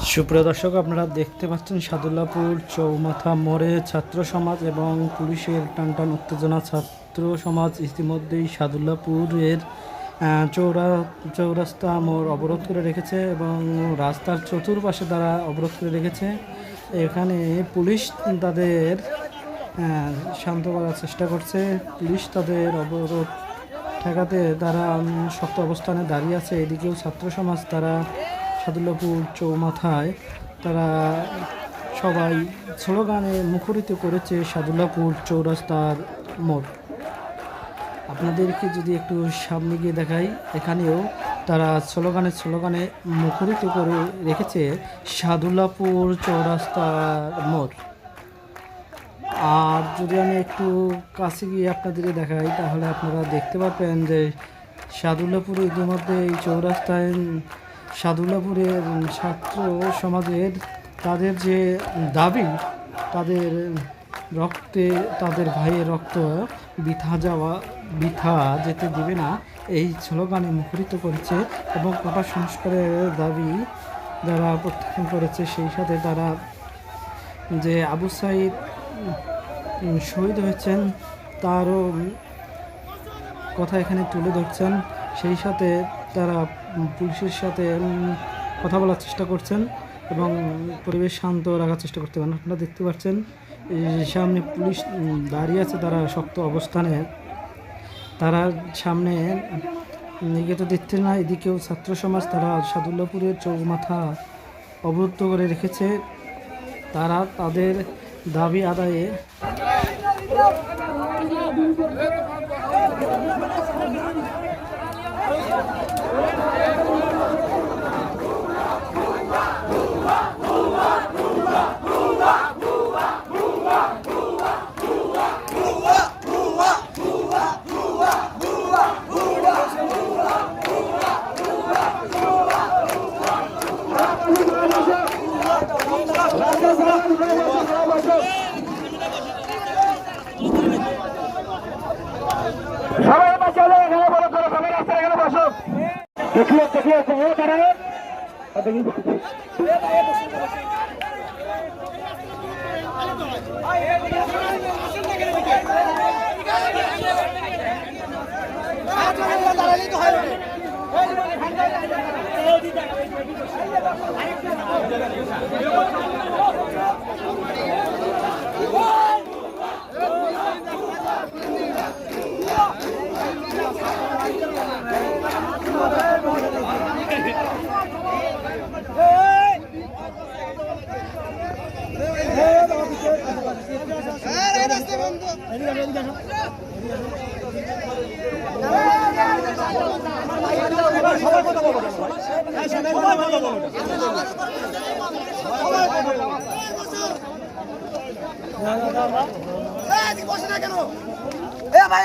সুপ্রিয় দর্শক, আপনারা দেখতে পাচ্ছেন সাদুল্লাপুর চৌমাথা মোড়ে ছাত্র সমাজ এবং পুলিশের টানটান উত্তেজনা। ছাত্র সমাজ ইতিমধ্যেই সাদুল্লাপুরের চৌরাস্তা মোড় অবরোধ করে রেখেছে এবং রাস্তার চতুর্পাশে তারা অবরোধ করে রেখেছে। এখানে পুলিশ তাদের শান্ত করার চেষ্টা করছে। পুলিশ তাদের অবরোধ ঠেকাতে তারা শক্ত অবস্থানে দাঁড়িয়ে আছে। এদিকেও ছাত্র সমাজ তারা সাদুল্লাপুর চৌমাথায় তারা সবাই স্লোগানে মুখরিত করেছে সাদুল্লাপুর চৌরাস্তার মোড়। আপনাদেরকে যদি একটু সামনে গিয়ে দেখাই, এখানেও তারা স্লোগানে মুখরিত করে রেখেছে সাদুল্লাপুর চৌরাস্তার মোড়। আর যদি আমি একটু কাছে গিয়ে আপনাদের দেখাই, তাহলে আপনারা দেখতে পাবেন যে সাদুল্লাপুরে ইতিমধ্যে এই চৌরাস্তায় সাদুল্লাপুরের ছাত্র সমাজের তাদের যে দাবি, তাদের রক্তে তাদের ভাইয়ের রক্ত বৃথা যেতে দিবে না, এই স্লোগানে মুখরিত করেছে এবং কোটা সংস্কারের দাবি যারা প্রত্যাখ্যান করেছে। সেই সাথে তারা যে আবু সাঈদ শহীদ হয়েছেন তারও কথা এখানে তুলে ধরছেন। সেই সাথে তারা পুলিশের সাথে কথা বলার চেষ্টা করছেন এবং পরিবেশ শান্ত রাখার চেষ্টা করতে পারেন। আপনারা দেখতে পাচ্ছেন সামনে পুলিশ দাঁড়িয়ে আছে, তারা শক্ত অবস্থানে, তারা সামনে এগিয়ে তো দিচ্ছে না। এদিকেও ছাত্র সমাজ তারা সাদুল্লাপুরের চৌমাথা অবরুদ্ধ করে রেখেছে। তারা তাদের দাবি আদায়ে সবাই বাঁচালে এখানে বড় করে সবাই রাস্তায় এখানে বসো। দেখিয়ে তারা বসে না কেন? ভাই